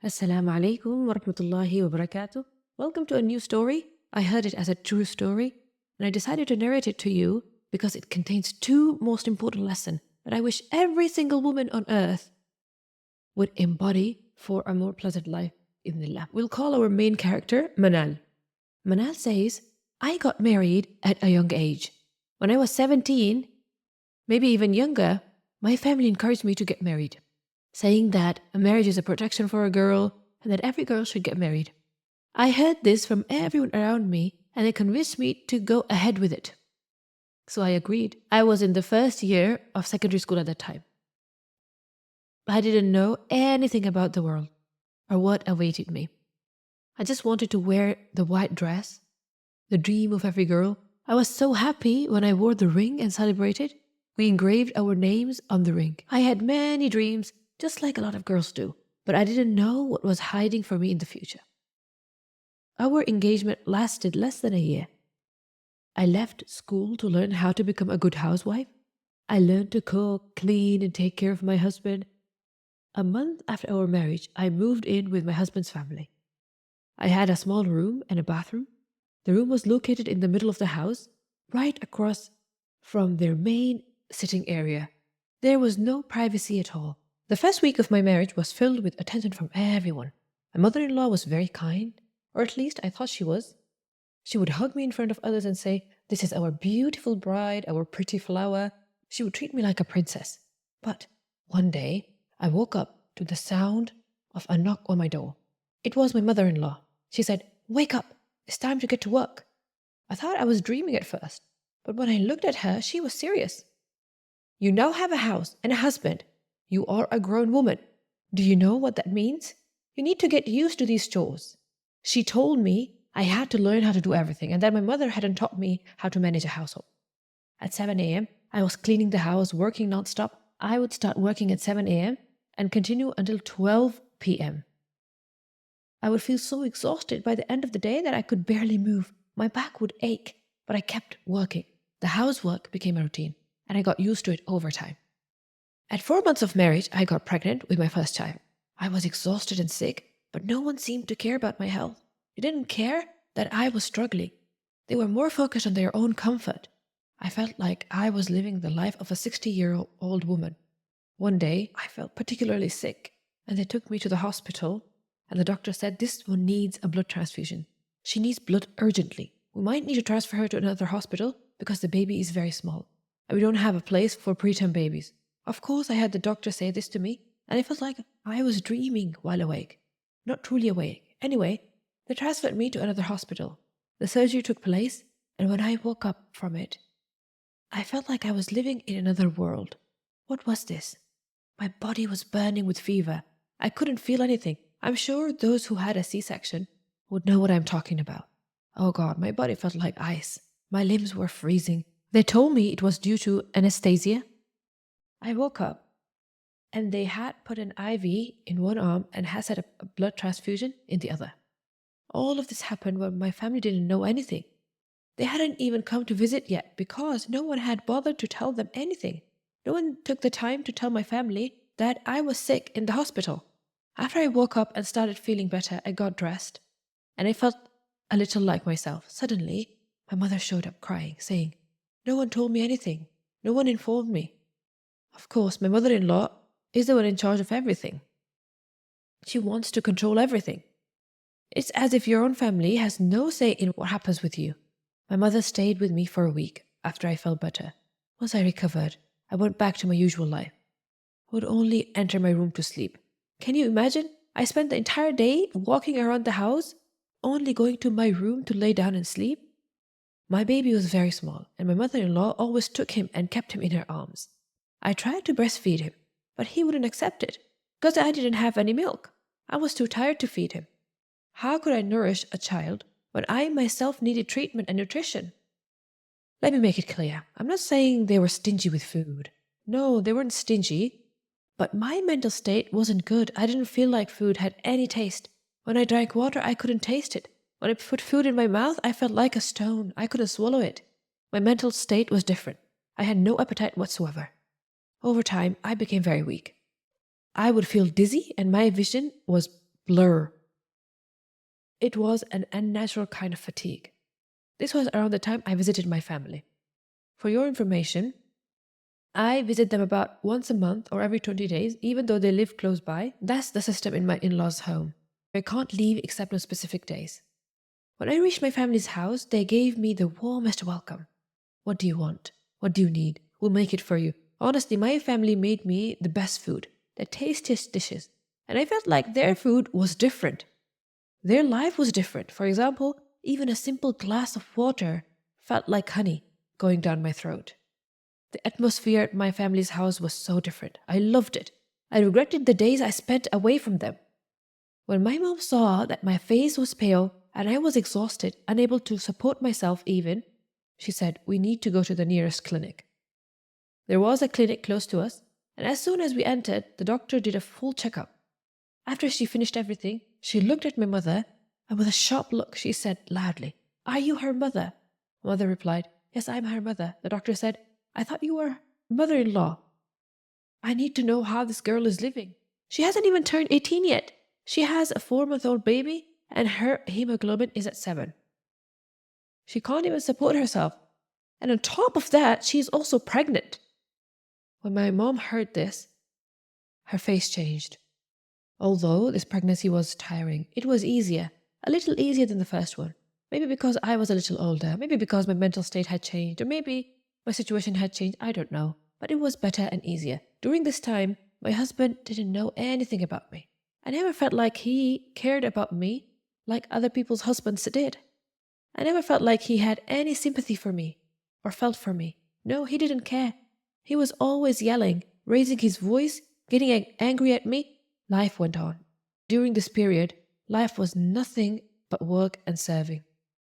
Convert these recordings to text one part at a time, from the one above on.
Assalamu alaikum wa rahmatullahi wa barakatuh. Welcome to a new story. I heard it as a true story, and I decided to narrate it to you because it contains two most important lessons that I wish every single woman on earth would embody for a more pleasant life. Ibnillah. We'll call our main character Manal. Manal says, I got married at a young age. When I was 17, maybe even younger, my family encouraged me to get married, saying that a marriage is a protection for a girl and that every girl should get married. I heard this from everyone around me and they convinced me to go ahead with it. So I agreed. I was in the first year of secondary school at that time. I didn't know anything about the world or what awaited me. I just wanted to wear the white dress, the dream of every girl. I was so happy when I wore the ring and celebrated. We engraved our names on the ring. I had many dreams, just like a lot of girls do, but I didn't know what was hiding for me in the future. Our engagement lasted less than a year. I left school to learn how to become a good housewife. I learned to cook, clean, and take care of my husband. A month after our marriage, I moved in with my husband's family. I had a small room and a bathroom. The room was located in the middle of the house, right across from their main sitting area. There was no privacy at all. The first week of my marriage was filled with attention from everyone. My mother-in-law was very kind, or at least I thought she was. She would hug me in front of others and say, "This is our beautiful bride, our pretty flower." She would treat me like a princess. But one day, I woke up to the sound of a knock on my door. It was my mother-in-law. She said, "Wake up, it's time to get to work." I thought I was dreaming at first, but when I looked at her, she was serious. "You now have a house and a husband. You are a grown woman. Do you know what that means? You need to get used to these chores." She told me I had to learn how to do everything and that my mother hadn't taught me how to manage a household. At 7 a.m., I was cleaning the house, working nonstop. I would start working at 7 a.m. and continue until 12 p.m. I would feel so exhausted by the end of the day that I could barely move. My back would ache, but I kept working. The housework became a routine, and I got used to it over time. At 4 months of marriage, I got pregnant with my first child. I was exhausted and sick, but no one seemed to care about my health. They didn't care that I was struggling. They were more focused on their own comfort. I felt like I was living the life of a 60-year-old woman. One day, I felt particularly sick, and they took me to the hospital, and the doctor said this one needs a blood transfusion. She needs blood urgently. We might need to transfer her to another hospital because the baby is very small, and we don't have a place for preterm babies. Of course, I had the doctor say this to me, and it felt like I was dreaming while awake, not truly awake. Anyway, they transferred me to another hospital. The surgery took place, and when I woke up from it, I felt like I was living in another world. What was this? My body was burning with fever. I couldn't feel anything. I'm sure those who had a C-section would know what I'm talking about. Oh God, my body felt like ice. My limbs were freezing. They told me it was due to anesthesia. I woke up, and they had put an IV in one arm and had set up a blood transfusion in the other. All of this happened when my family didn't know anything. They hadn't even come to visit yet because no one had bothered to tell them anything. No one took the time to tell my family that I was sick in the hospital. After I woke up and started feeling better, I got dressed, and I felt a little like myself. Suddenly, my mother showed up crying, saying, "No one told me anything. No one informed me." Of course, my mother-in-law is the one in charge of everything. She wants to control everything. It's as if your own family has no say in what happens with you. My mother stayed with me for a week after I felt better. Once I recovered, I went back to my usual life. I would only enter my room to sleep. Can you imagine? I spent the entire day walking around the house, only going to my room to lay down and sleep. My baby was very small, and my mother-in-law always took him and kept him in her arms. I tried to breastfeed him, but he wouldn't accept it because I didn't have any milk. I was too tired to feed him. How could I nourish a child when I myself needed treatment and nutrition? Let me make it clear. I'm not saying they were stingy with food. No, they weren't stingy. But my mental state wasn't good. I didn't feel like food had any taste. When I drank water, I couldn't taste it. When I put food in my mouth, I felt like a stone. I couldn't swallow it. My mental state was different. I had no appetite whatsoever. Over time, I became very weak. I would feel dizzy and my vision was blur. It was an unnatural kind of fatigue. This was around the time I visited my family. For your information, I visit them about once a month or every 20 days, even though they live close by. That's the system in my in-laws' home. I can't leave except on specific days. When I reached my family's house, they gave me the warmest welcome. What do you want? What do you need? We'll make it for you. Honestly, my family made me the best food, the tastiest dishes. And I felt like their food was different. Their life was different. For example, even a simple glass of water felt like honey going down my throat. The atmosphere at my family's house was so different. I loved it. I regretted the days I spent away from them. When my mom saw that my face was pale and I was exhausted, unable to support myself even, she said, "We need to go to the nearest clinic." There was a clinic close to us, and as soon as we entered, the doctor did a full checkup. After she finished everything, she looked at my mother, and with a sharp look, she said loudly, "Are you her mother?" My mother replied, "Yes, I'm her mother." The doctor said, "I thought you were her mother-in-law. I need to know how this girl is living. She hasn't even turned 18 yet. She has a 4-month-old baby, and her hemoglobin is at 7. She can't even support herself. And on top of that, she's also pregnant." When my mom heard this, her face changed. Although this pregnancy was tiring, it was easier, a little easier than the first one. Maybe because I was a little older, maybe because my mental state had changed, or maybe my situation had changed, I don't know. But it was better and easier. During this time, my husband didn't know anything about me. I never felt like he cared about me like other people's husbands did. I never felt like he had any sympathy for me or felt for me. No, he didn't care. He was always yelling, raising his voice, getting angry at me. Life went on. During this period, life was nothing but work and serving.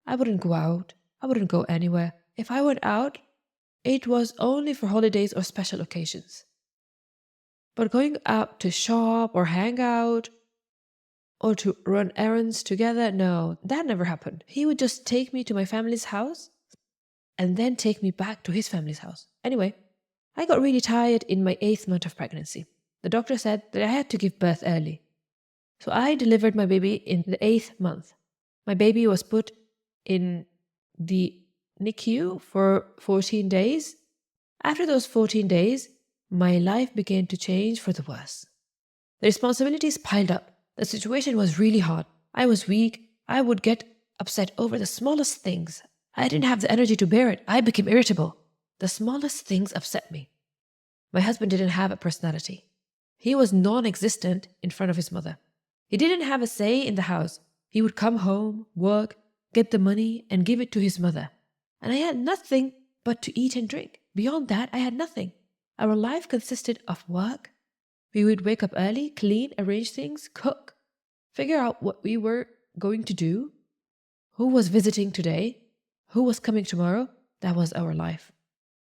I wouldn't go out. I wouldn't go anywhere. If I went out, it was only for holidays or special occasions. But going out to shop or hang out or to run errands together, no, that never happened. He would just take me to my family's house and then take me back to his family's house. Anyway, I got really tired in my 8th month of pregnancy. The doctor said that I had to give birth early. So I delivered my baby in the 8th month. My baby was put in the NICU for 14 days. After those 14 days, my life began to change for the worse. The responsibilities piled up. The situation was really hard. I was weak. I would get upset over the smallest things. I didn't have the energy to bear it. I became irritable. The smallest things upset me. My husband didn't have a personality. He was non-existent in front of his mother. He didn't have a say in the house. He would come home, work, get the money, and give it to his mother. And I had nothing but to eat and drink. Beyond that, I had nothing. Our life consisted of work. We would wake up early, clean, arrange things, cook, figure out what we were going to do, who was visiting today, who was coming tomorrow. That was our life.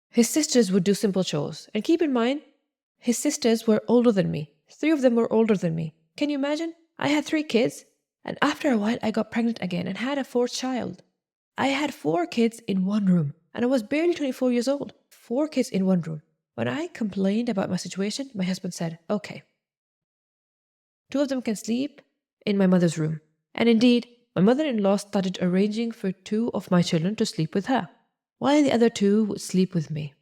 His sisters would do simple chores. And keep in mind, his sisters were older than me. 3 of them were older than me. Can you imagine? I had 3 kids, and after a while I got pregnant again and had a 4th child. I had 4 kids in one room, and I was barely 24 years old. 4 kids in one room. When I complained about my situation, my husband said, "Okay. 2 of them can sleep in my mother's room." And indeed, my mother-in-law started arranging for 2 of my children to sleep with her, while the other 2 would sleep with me.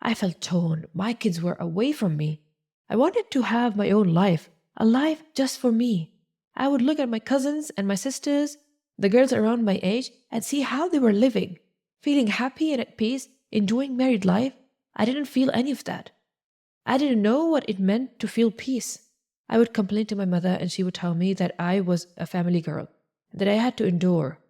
I felt torn. My kids were away from me. I wanted to have my own life, a life just for me. I would look at my cousins and my sisters, the girls around my age, and see how they were living, feeling happy and at peace, enjoying married life. I didn't feel any of that. I didn't know what it meant to feel peace. I would complain to my mother, and she would tell me that I was a family girl, that I had to endure.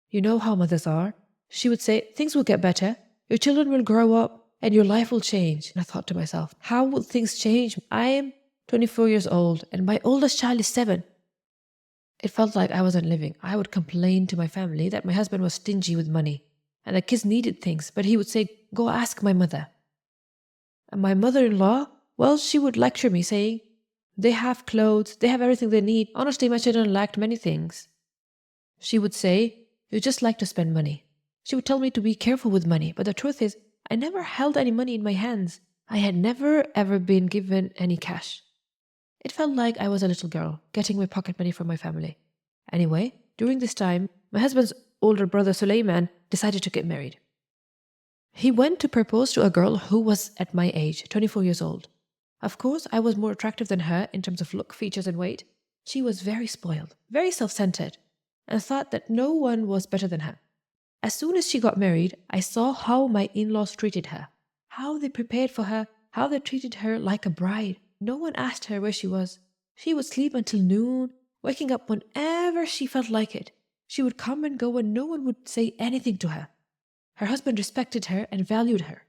You know how mothers are. She would say, "Things will get better. Your children will grow up, and your life will change." And I thought to myself, how will things change? I am 24 years old, and my oldest child is 7. It felt like I wasn't living. I would complain to my family that my husband was stingy with money, and the kids needed things, but he would say, "Go ask my mother." And my mother-in-law, well, she would lecture me saying, "They have clothes, they have everything they need." Honestly, my children lacked many things. She would say, "You just like to spend money." She would tell me to be careful with money, but the truth is, I never held any money in my hands. I had never ever been given any cash. It felt like I was a little girl, getting my pocket money from my family. Anyway, during this time, my husband's older brother Suleiman decided to get married. He went to propose to a girl who was at my age, 24 years old. Of course, I was more attractive than her in terms of look, features, and weight. She was very spoiled, very self-centered, and thought that no one was better than her. As soon as she got married, I saw how my in-laws treated her, how they prepared for her, how they treated her like a bride. No one asked her where she was. She would sleep until noon, waking up whenever she felt like it. She would come and go and no one would say anything to her. Her husband respected her and valued her.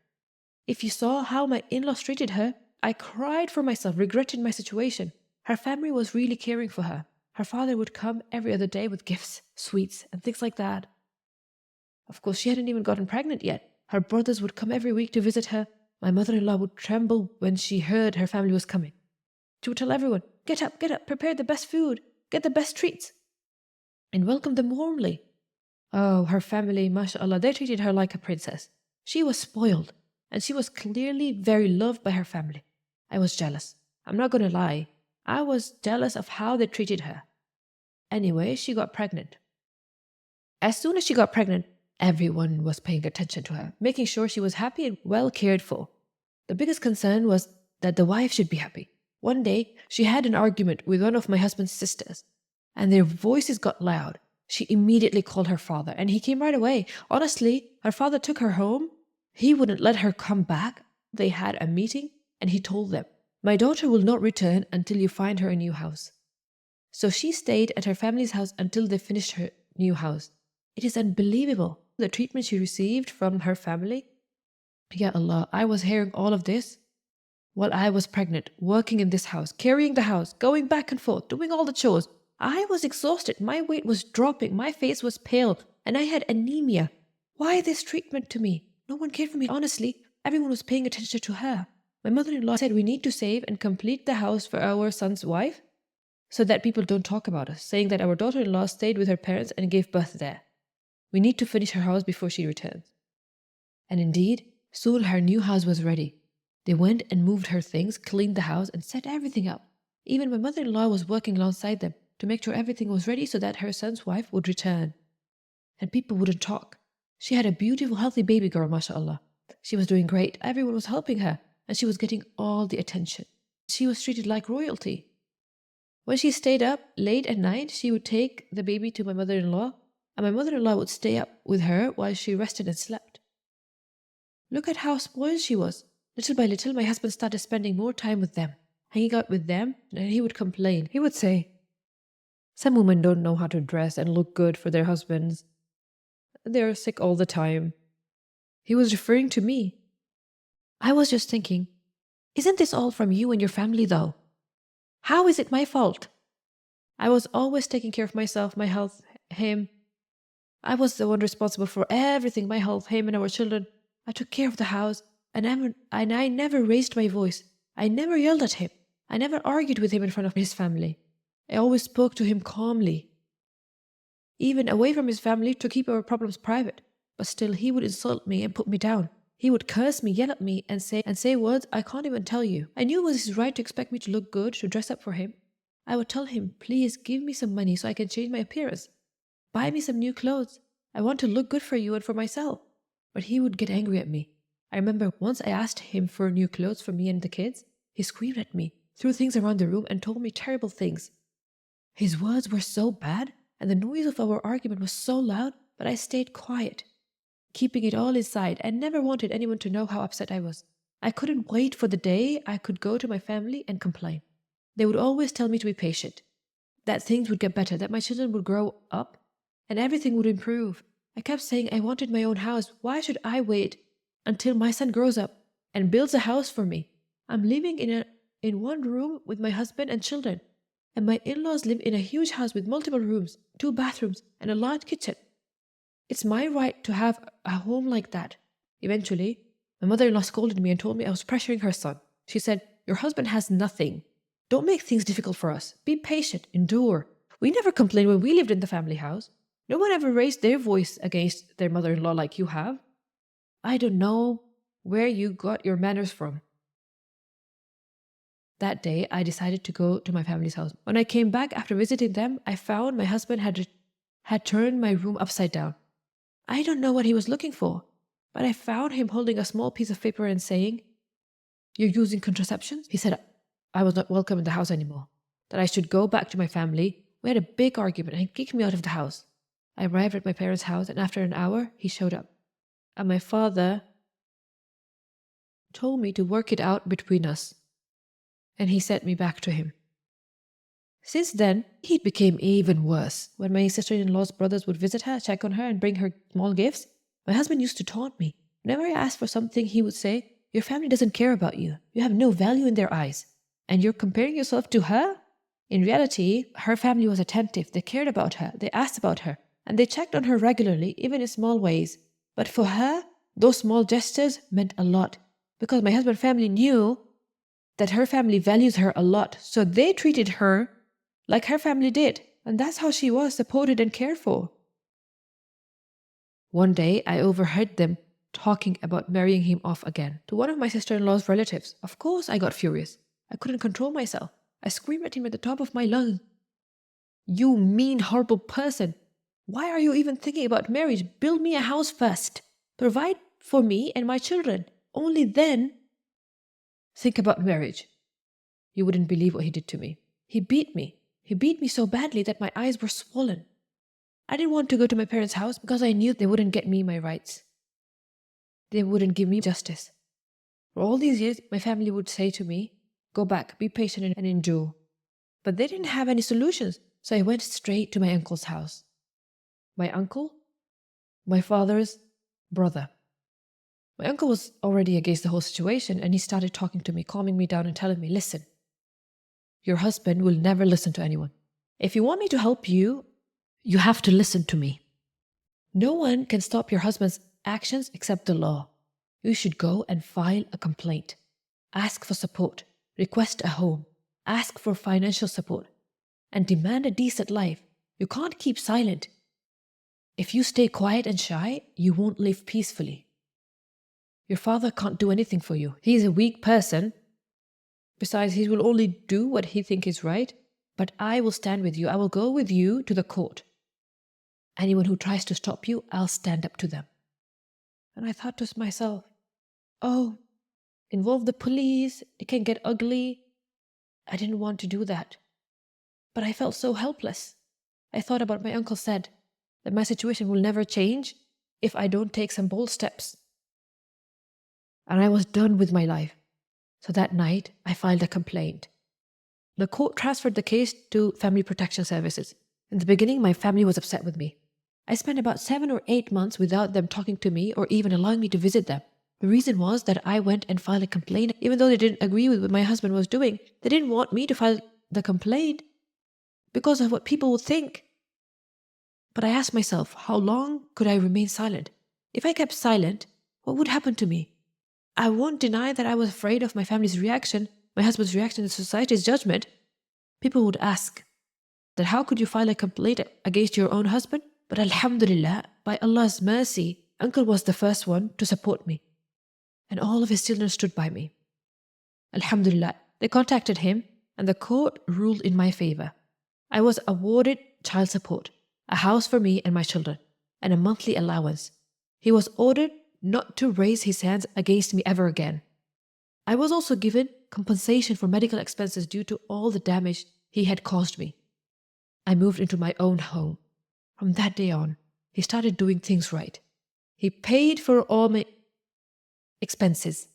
If you saw how my in-laws treated her, I cried for myself, regretted my situation. Her family was really caring for her. Her father would come every other day with gifts, sweets, and things like that. Of course, she hadn't even gotten pregnant yet. Her brothers would come every week to visit her. My mother-in-law would tremble when she heard her family was coming. She would tell everyone, get up, prepare the best food, get the best treats, and welcome them warmly. Oh, her family, mashallah, they treated her like a princess. She was spoiled, and she was clearly very loved by her family. I was jealous. I'm not going to lie. I was jealous of how they treated her. Anyway, she got pregnant. As soon as she got pregnant, everyone was paying attention to her, making sure she was happy and well cared for. The biggest concern was that the wife should be happy. One day, she had an argument with one of my husband's sisters, and their voices got loud. She immediately called her father, and he came right away. Honestly, her father took her home. He wouldn't let her come back. They had a meeting, and he told them, my daughter will not return until you find her a new house. So she stayed at her family's house until they finished her new house. It is unbelievable, the treatment she received from her family. Ya Allah, I was hearing all of this while I was pregnant, working in this house, carrying the house, going back and forth, doing all the chores. I was exhausted, my weight was dropping, my face was pale, and I had anemia. Why this treatment to me? No one cared for me, honestly. Everyone was paying attention to her. My mother-in-law said we need to save and complete the house for our son's wife so that people don't talk about us, saying that our daughter-in-law stayed with her parents and gave birth there. We need to finish her house before she returns. And indeed, soon her new house was ready. They went and moved her things, cleaned the house, and set everything up. Even my mother-in-law was working alongside them to make sure everything was ready so that her son's wife would return. And people wouldn't talk. She had a beautiful, healthy baby girl, mashallah. She was doing great. Everyone was helping her, and she was getting all the attention. She was treated like royalty. When she stayed up late at night, she would take the baby to my mother-in-law, and my mother-in-law would stay up with her while she rested and slept. Look at how spoiled she was. Little by little, my husband started spending more time with them, hanging out with them, and he would complain. He would say, some women don't know how to dress and look good for their husbands. They're sick all the time. He was referring to me. I was just thinking, isn't this all from you and your family though? How is it my fault? I was always taking care of myself, my health, him. I was the one responsible for everything, my health, him and our children. I took care of the house, and I never raised my voice. I never yelled at him. I never argued with him in front of his family. I always spoke to him calmly, even away from his family to keep our problems private. But still, he would insult me and put me down. He would curse me, yell at me, and say words I can't even tell you. I knew it was his right to expect me to look good, to dress up for him. I would tell him, please give me some money so I can change my appearance. Buy me some new clothes. I want to look good for you and for myself. But he would get angry at me. I remember once I asked him for new clothes for me and the kids. He screamed at me, threw things around the room, and told me terrible things. His words were so bad, and the noise of our argument was so loud, but I stayed quiet, keeping it all inside, and never wanted anyone to know how upset I was. I couldn't wait for the day I could go to my family and complain. They would always tell me to be patient, that things would get better, that my children would grow up, and everything would improve. I kept saying I wanted my own house. Why should I wait until my son grows up and builds a house for me? I'm living in one room with my husband and children, and my in-laws live in a huge house with multiple rooms, 2 bathrooms, and a large kitchen. It's my right to have a home like that. Eventually, my mother-in-law scolded me and told me I was pressuring her son. She said, your husband has nothing. Don't make things difficult for us. Be patient, endure. We never complained when we lived in the family house. No one ever raised their voice against their mother-in-law like you have. I don't know where you got your manners from. That day, I decided to go to my family's house. When I came back after visiting them, I found my husband had turned my room upside down. I don't know what he was looking for, but I found him holding a small piece of paper and saying, "You're using contraception?" He said I was not welcome in the house anymore, that I should go back to my family. We had a big argument and he kicked me out of the house. I arrived at my parents' house and after an hour, he showed up. And my father told me to work it out between us. And he sent me back to him. Since then, he became even worse. When my sister-in-law's brothers would visit her, check on her, and bring her small gifts, my husband used to taunt me. Whenever I asked for something, he would say, "Your family doesn't care about you. You have no value in their eyes. And you're comparing yourself to her?" In reality, her family was attentive. They cared about her. They asked about her. And they checked on her regularly, even in small ways. But for her, those small gestures meant a lot. Because my husband's family knew that her family values her a lot. So they treated her like her family did. And that's how she was supported and cared for. One day, I overheard them talking about marrying him off again to one of my sister-in-law's relatives. Of course, I got furious. I couldn't control myself. I screamed at him at the top of my lungs. "You mean, horrible person. Why are you even thinking about marriage? Build me a house first. Provide for me and my children. Only then think about marriage." You wouldn't believe what he did to me. He beat me. He beat me so badly that my eyes were swollen. I didn't want to go to my parents' house because I knew they wouldn't get me my rights. They wouldn't give me justice. For all these years, my family would say to me, "Go back, be patient and endure." But they didn't have any solutions, so I went straight to my uncle's house. My uncle? My father's brother. My uncle was already against the whole situation and he started talking to me, calming me down and telling me, "Listen, your husband will never listen to anyone. If you want me to help you, you have to listen to me. No one can stop your husband's actions except the law. You should go and file a complaint. Ask for support. Request a home. Ask for financial support. And demand a decent life. You can't keep silent. If you stay quiet and shy, you won't live peacefully. Your father can't do anything for you. He is a weak person. Besides, he will only do what he thinks is right. But I will stand with you. I will go with you to the court. Anyone who tries to stop you, I'll stand up to them." And I thought to myself, oh, involve the police, it can get ugly. I didn't want to do that. But I felt so helpless. I thought about what my uncle said, that my situation will never change if I don't take some bold steps. And I was done with my life. So that night, I filed a complaint. The court transferred the case to Family Protection Services. In the beginning, my family was upset with me. I spent about 7 or 8 months without them talking to me or even allowing me to visit them. The reason was that I went and filed a complaint. Even though they didn't agree with what my husband was doing, they didn't want me to file the complaint because of what people would think. But I asked myself, how long could I remain silent? If I kept silent, what would happen to me? I won't deny that I was afraid of my family's reaction, my husband's reaction, and society's judgment. People would ask that how could you file a complaint against your own husband? But Alhamdulillah, by Allah's mercy, Uncle was the first one to support me. And all of his children stood by me. Alhamdulillah, they contacted him and the court ruled in my favor. I was awarded child support, a house for me and my children, and a monthly allowance. He was ordered not to raise his hands against me ever again. I was also given compensation for medical expenses due to all the damage he had caused me. I moved into my own home. From that day on, he started doing things right. He paid for all my expenses,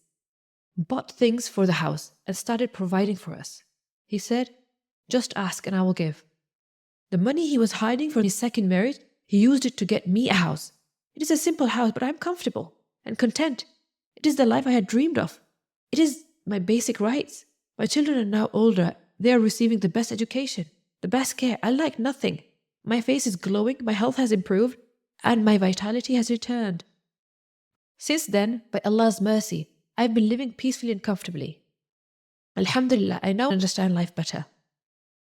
bought things for the house, and started providing for us. He said, "Just ask and I will give." The money he was hiding for his second marriage, he used it to get me a house. It is a simple house, but I'm comfortable and content. It is the life I had dreamed of. It is my basic rights. My children are now older. They are receiving the best education, the best care. I lack nothing. My face is glowing, my health has improved, and my vitality has returned. Since then, by Allah's mercy, I've been living peacefully and comfortably. Alhamdulillah, I now understand life better.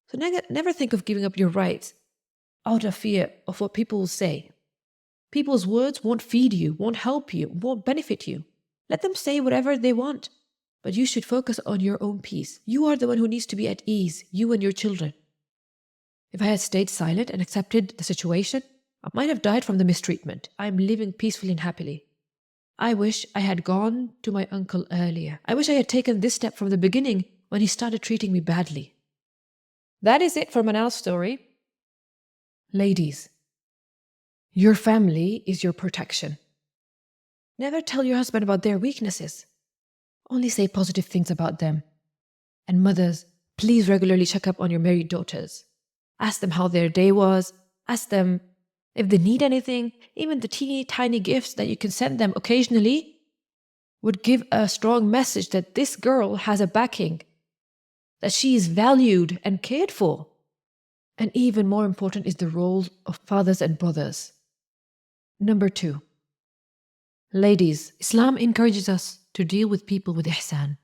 So never think of giving up your rights out of fear of what people will say. People's words won't feed you, won't help you, won't benefit you. Let them say whatever they want. but you should focus on your own peace. You are the one who needs to be at ease, you and your children. If I had stayed silent and accepted the situation, I might have died from the mistreatment. I am living peacefully and happily. I wish I had gone to my uncle earlier. I wish I had taken this step from the beginning when he started treating me badly. That is it for Manal's story. Ladies, your family is your protection. Never tell your husband about their weaknesses. Only say positive things about them. And mothers, please regularly check up on your married daughters. Ask them how their day was. Ask them if they need anything. Even the teeny tiny gifts that you can send them occasionally would give a strong message that this girl has a backing, that she is valued and cared for. And even more important is the role of fathers and brothers. Number 2. Ladies, Islam encourages us to deal with people with ihsan.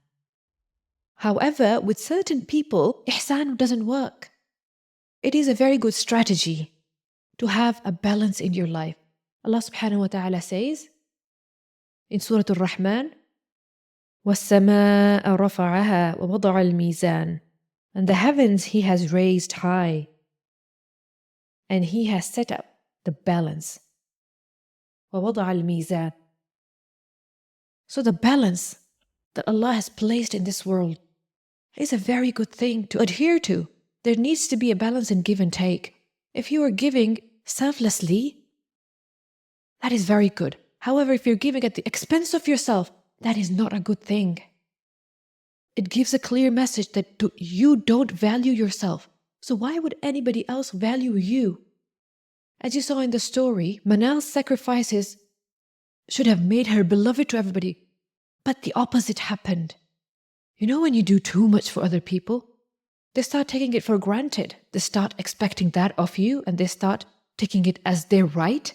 However, with certain people, ihsan doesn't work. It is a very good strategy to have a balance in your life. Allah subhanahu wa ta'ala says in Surah Al-Rahman, وَالسَّمَاءَ رَفَعَهَا وَوَضَعَ الْمِيزَانَ. And the heavens He has raised high, and He has set up the balance. وَوَضَعَ الْمِيزَانَ. So the balance that Allah has placed in this world is a very good thing to adhere to. There needs to be a balance in give and take. If you are giving selflessly, that is very good. However, if you're giving at the expense of yourself, that is not a good thing. It gives a clear message that you don't value yourself. So why would anybody else value you? As you saw in the story, Manal's sacrifices should have made her beloved to everybody. But the opposite happened. You know, when you do too much for other people, they start taking it for granted. They start expecting that of you, and they start taking it as their right.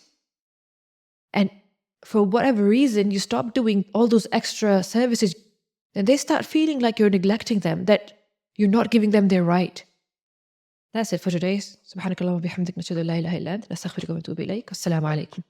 And for whatever reason, you stop doing all those extra services, and they start feeling like you're neglecting them, that you're not giving them their right. That's it for today. Subhanakallah wa bihamdik, nashhadu an la ilaha illa ant, nastaghfiruka wa natubu ilayk. Assalamu alaikum.